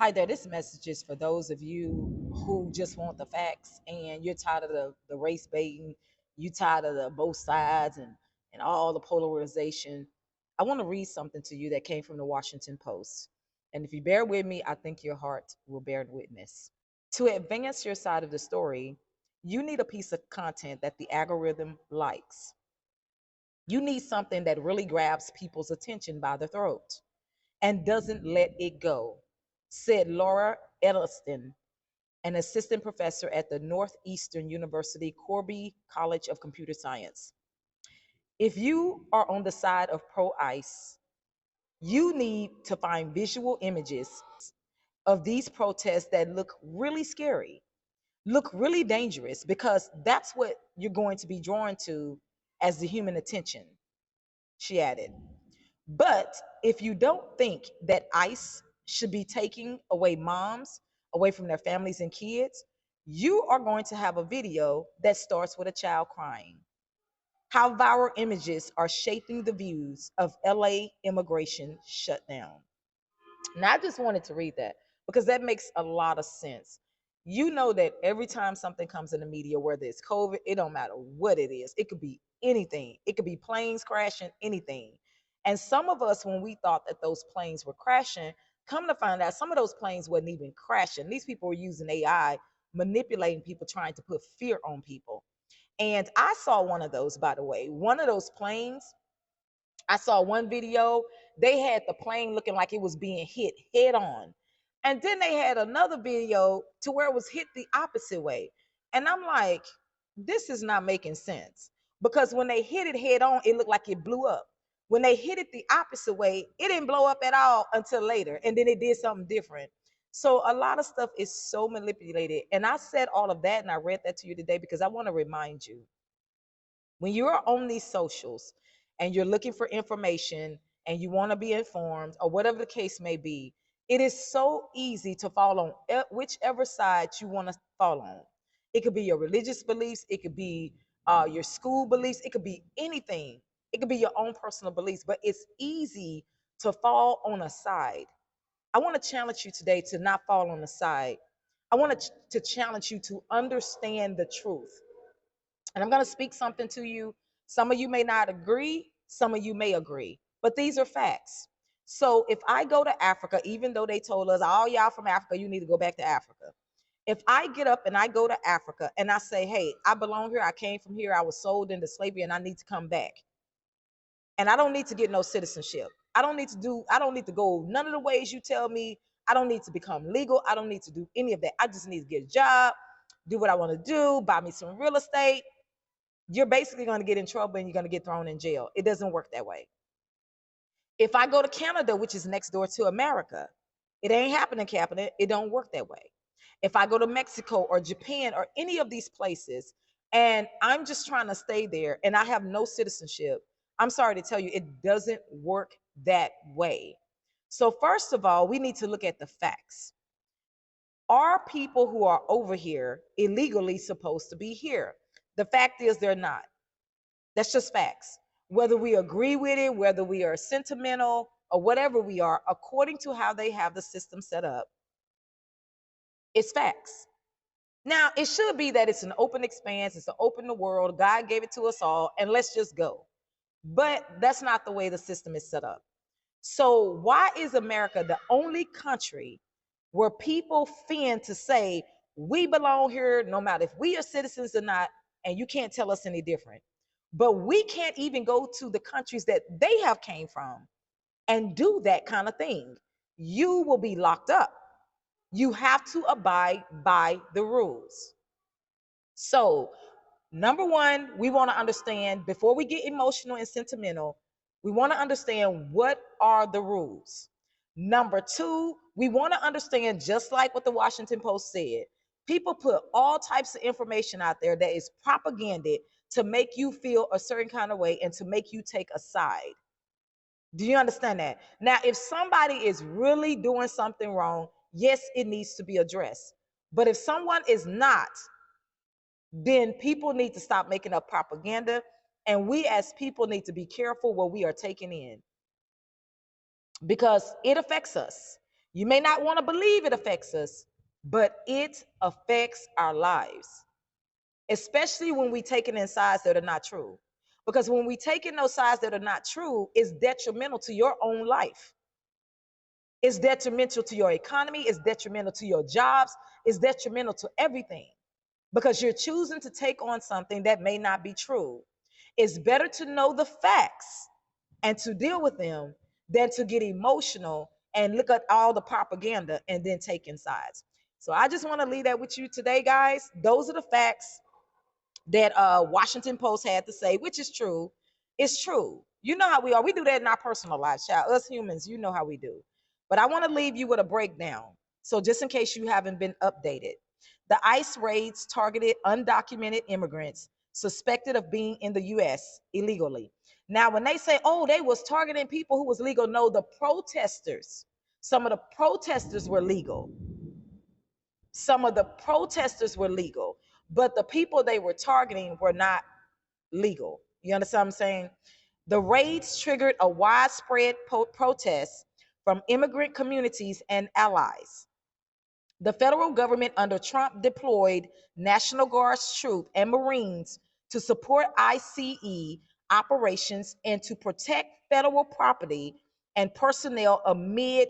Hi there, this message is for those of you who just want the facts and you're tired of the race baiting, you tired of the both sides and all the polarization. I want to read something to you that came from the Washington Post. And if you bear with me, I think your heart will bear witness. To advance your side of the story, you need a piece of content that the algorithm likes. You need something that really grabs people's attention by the throat and doesn't let it go, said Laura Edelstein, an assistant professor at the Northeastern University Corby College of Computer Science. If you are on the side of pro ICE, you need to find visual images of these protests that look really scary, look really dangerous, because that's what you're going to be drawn to as the human attention, she added. But if you don't think that ICE should be taking away moms away from their families and kids, you are going to have a video that starts with a child crying. How viral images are shaping the views of LA immigration shutdown. Now, I just wanted to read that because that makes a lot of sense. You know that every time something comes in the media, whether it's COVID, it don't matter what it is. It could be anything. It could be planes crashing, anything. And some of us, when we thought that those planes were crashing, come to find out some of those planes wasn't even crashing. These people were using AI, manipulating people, trying to put fear on people. And I saw one of those, by the way. One of those planes, I saw one video, they had the plane looking like it was being hit head on. And then they had another video to where it was hit the opposite way. And I'm like, this is not making sense. Because when they hit it head on, it looked like it blew up. When they hit it the opposite way, it didn't blow up at all until later. And then it did something different. So a lot of stuff is so manipulated. And I said all of that and I read that to you today because I want to remind you, when you're on these socials and you're looking for information and you want to be informed or whatever the case may be, it is so easy to fall on whichever side you want to fall on. It could be your religious beliefs, it could be your school beliefs, it could be anything. It could be your own personal beliefs, but it's easy to fall on a side. I want to challenge you today to not fall on the side. I want to challenge you to understand the truth. And I'm going to speak something to you. Some of you may not agree, some of you may agree, but these are facts. So if I go to Africa, even though they told us, all y'all from Africa, you need to go back to Africa. If I get up and I go to Africa and I say, hey, I belong here, I came from here, I was sold into slavery, and I need to come back. And I don't need to get no citizenship. I don't need to go none of the ways you tell me. I don't need to become legal. I don't need to do any of that. I just need to get a job, do what I want to do, buy me some real estate. You're basically going to get in trouble and you're going to get thrown in jail. It doesn't work that way. If I go to Canada, which is next door to America, it ain't happening, Canada. It don't work that way. If I go to Mexico or Japan or any of these places and I'm just trying to stay there and I have no citizenship, I'm sorry to tell you, it doesn't work that way. So, first of all, we need to look at the facts. Are people who are over here illegally supposed to be here? The fact is, they're not. That's just facts. Whether we agree with it, whether we are sentimental or whatever we are, according to how they have the system set up, it's facts. Now, it should be that it's an open expanse, it's an open the world, God gave it to us all, and let's just go. But that's not the way the system is set up. So, why is America the only country where people fin to say, we belong here no matter if we are citizens or not, and you can't tell us any different? But we can't even go to the countries that they have came from and do that kind of thing. You will be locked up. You have to abide by the rules. So, number one, we want to understand before we get emotional and sentimental, we want to understand what are the rules. Number two, we want to understand, just like what the Washington Post said, people put all types of information out there that is propaganda to make you feel a certain kind of way and to make you take a side. Do you understand that? Now, if somebody is really doing something wrong, yes, it needs to be addressed. But if someone is not, then people need to stop making up propaganda. And we as people need to be careful what we are taking in because it affects us. You may not want to believe it affects us, but it affects our lives, especially when we take it in sides that are not true. Because when we take in those sides that are not true, it's detrimental to your own life. It's detrimental to your economy. It's detrimental to your jobs. It's detrimental to everything because you're choosing to take on something that may not be true. It's better to know the facts and to deal with them than to get emotional and look at all the propaganda and then taking sides. So I just want to leave that with you today, guys. Those are the facts that Washington Post had to say, which is true. It's true. You know how we are. We do that in our personal lives, child. Us humans, you know how we do. But I want to leave you with a breakdown. So just in case you haven't been updated, the ICE raids targeted undocumented immigrants suspected of being in the U.S. illegally. Now, when they say, oh, they was targeting people who was legal, no, the protesters, some of the protesters were legal. Some of the protesters were legal, but the people they were targeting were not legal. You understand what I'm saying? The raids triggered a widespread protest from immigrant communities and allies. The federal government under Trump deployed National Guard's troops and Marines to support ICE operations and to protect federal property and personnel amid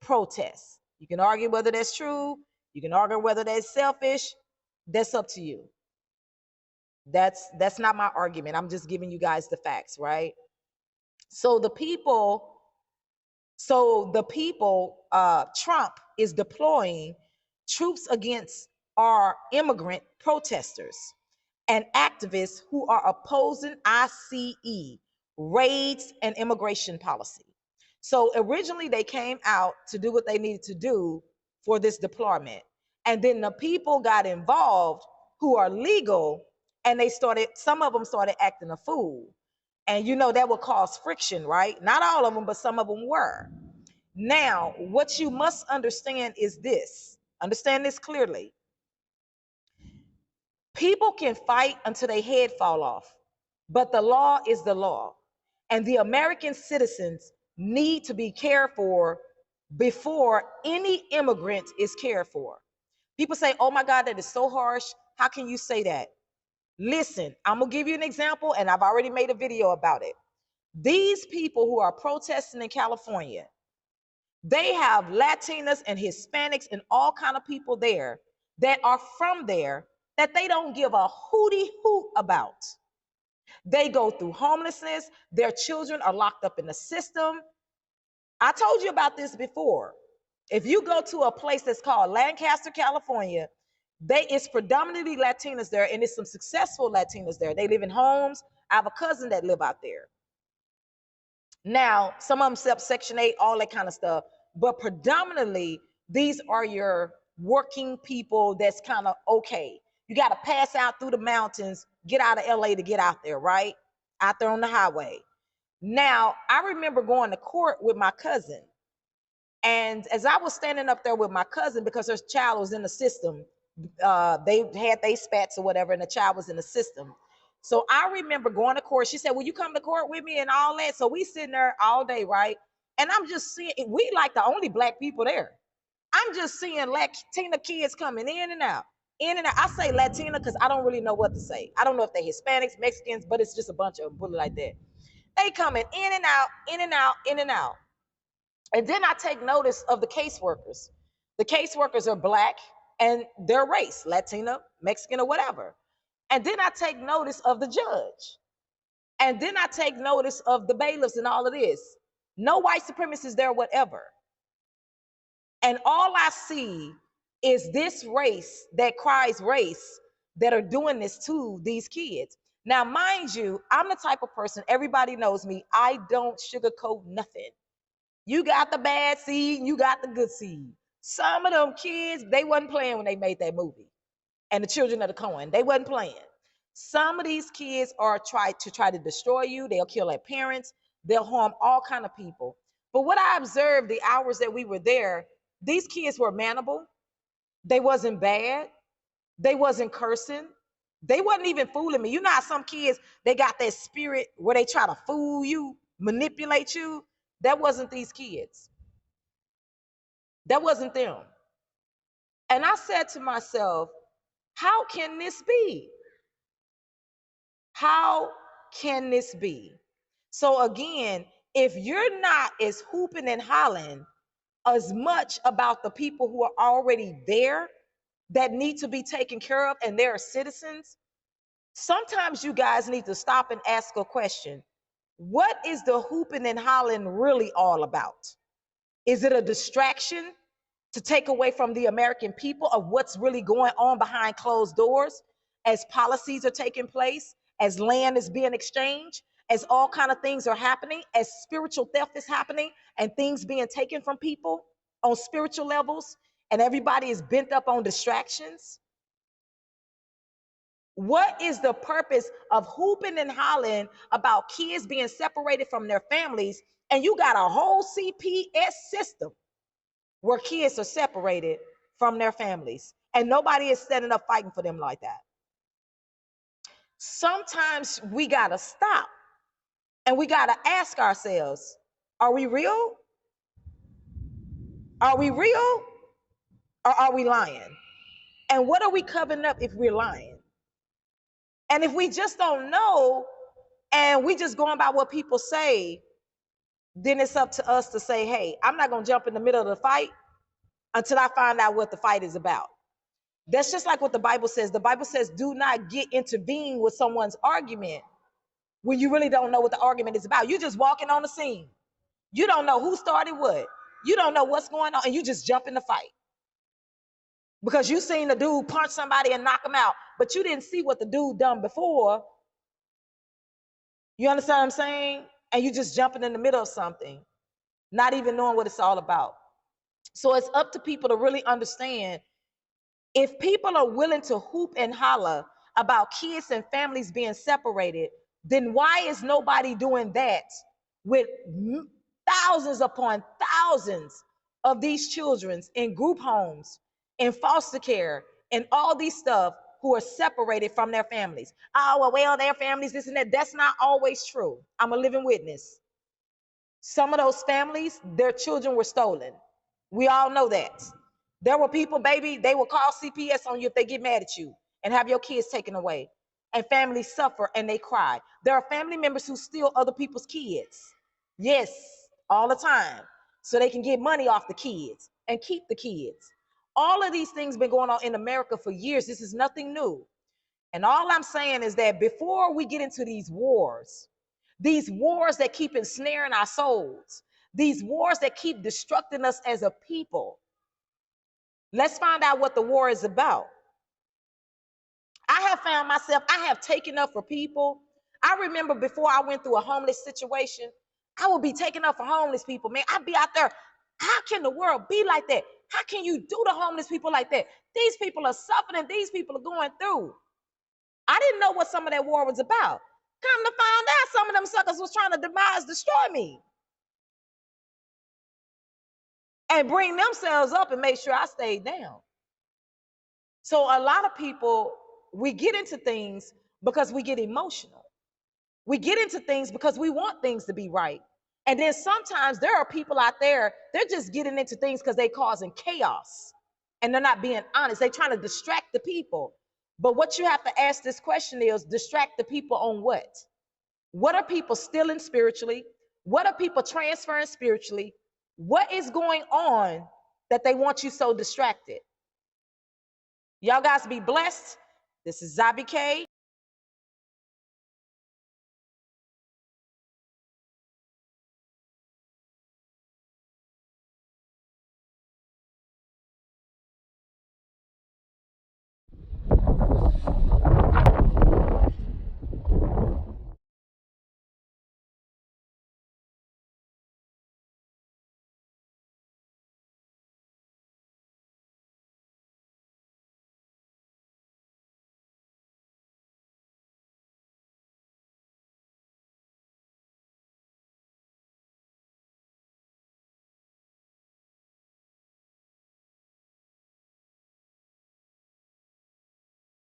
protests. You can argue whether that's true. You can argue whether that's selfish. That's up to you. That's not my argument. I'm just giving you guys the facts, right? So the people, Trump is deploying troops against our immigrant protesters and activists who are opposing ICE raids and immigration policy. So originally they came out to do what they needed to do for this deployment. And then the people got involved who are legal and some of them started acting a fool. And you know that would cause friction, right? Not all of them, but some of them were. Now, what you must understand is this. Understand this clearly. People can fight until their head fall off, but the law is the law. And the American citizens need to be cared for before any immigrant is cared for. People say, oh my God, that is so harsh. How can you say that? Listen, I'm going to give you an example, and I've already made a video about it. These people who are protesting in California, they have Latinas and Hispanics and all kind of people there that are from there that they don't give a hootie hoot about. They go through homelessness. Their children are locked up in the system. I told you about this before. If you go to a place that's called Lancaster, California, it's predominantly Latinas there, and it's some successful Latinas there. They live in homes. I have a cousin that live out there. Now, some of them set Section 8, all that kind of stuff. But predominantly, these are your working people that's kind of okay. You got to pass out through the mountains, get out of LA to get out there, right? Out there on the highway. Now, I remember going to court with my cousin. And as I was standing up there with my cousin, because her child was in the system, they had they spats or whatever, and the child was in the system. So I remember going to court. She said, will you come to court with me and all that? So we sitting there all day, right? And I'm just seeing, we like the only black people there. I'm just seeing Latina kids coming in and out, in and out. I say Latina because I don't really know what to say. I don't know if they're Hispanics, Mexicans, but it's just a bunch of them, put it like that. They coming in and out, in and out, in and out. And then I take notice of the caseworkers. The caseworkers are black and their race, Latina, Mexican, or whatever. And then I take notice of the judge. And then I take notice of the bailiffs and all of this. No white supremacists there, whatever. And all I see is this race that cries race that are doing this to these kids. Now, mind you, I'm the type of person, everybody knows me, I don't sugarcoat nothing. You got the bad seed, and you got the good seed. Some of them kids, they wasn't playing when they made that movie. And the children of the Coen, they wasn't playing. Some of these kids are try to destroy you. They'll kill their parents. They'll harm all kind of people. But what I observed the hours that we were there, these kids were manable. They wasn't bad. They wasn't cursing. They wasn't even fooling me. You know how some kids, they got that spirit where they try to fool you, manipulate you. That wasn't these kids. That wasn't them. And I said to myself, how can this be? How can this be? So again, if you're not as hooping and hollering as much about the people who are already there that need to be taken care of and they're citizens, sometimes you guys need to stop and ask a question. What is the hooping and hollering really all about? Is it a distraction to take away from the American people of what's really going on behind closed doors as policies are taking place, as land is being exchanged, as all kind of things are happening, as spiritual theft is happening and things being taken from people on spiritual levels, and everybody is bent up on distractions? What is the purpose of hooping and hollering about kids being separated from their families, and you got a whole CPS system where kids are separated from their families and nobody is standing up fighting for them like that? Sometimes we got to stop and we got to ask ourselves, are we real? Are we real or are we lying? And what are we covering up if we're lying? And if we just don't know and we just going by what people say, then it's up to us to say, hey, I'm not going to jump in the middle of the fight until I find out what the fight is about. That's just like what the Bible says. The Bible says, do not get intervene with someone's argument when you really don't know what the argument is about. You're just walking on the scene. You don't know who started what. You don't know what's going on, and you just jump in the fight. Because you seen the dude punch somebody and knock him out, but you didn't see what the dude done before. You understand what I'm saying? And you just jumping in the middle of something, not even knowing what it's all about. So it's up to people to really understand, if people are willing to hoop and holler about kids and families being separated, then why is nobody doing that with thousands upon thousands of these children in group homes, in foster care, and all these stuff who are separated from their families? Oh, well, their families, this and that. That's not always true. I'm a living witness. Some of those families, their children were stolen. We all know that. There were people, baby, they will call CPS on you if they get mad at you and have your kids taken away. And families suffer and they cry. There are family members who steal other people's kids. Yes, all the time. So they can get money off the kids and keep the kids. All of these things been going on in America for years. This is nothing new. And all I'm saying is that before we get into these wars that keep ensnaring our souls, these wars that keep destructing us as a people, let's find out what the war is about. I have found myself, I have taken up for people. I remember before I went through a homeless situation, I would be taking up for homeless people, man. I'd be out there. How can the world be like that? How can you do the homeless people like that? These people are suffering. These people are going through. I didn't know what some of that war was about. Come to find out, some of them suckers was trying to destroy me, and bring themselves up and make sure I stayed down. So a lot of people, we get into things because we get emotional. We get into things because we want things to be right. And then sometimes there are people out there, they're just getting into things because they're causing chaos and they're not being honest. They're trying to distract the people. But what you have to ask this question is, distract the people on what? What are people stealing spiritually? What are people transferring spiritually? What is going on that they want you so distracted? Y'all guys be blessed. This is Zabi K.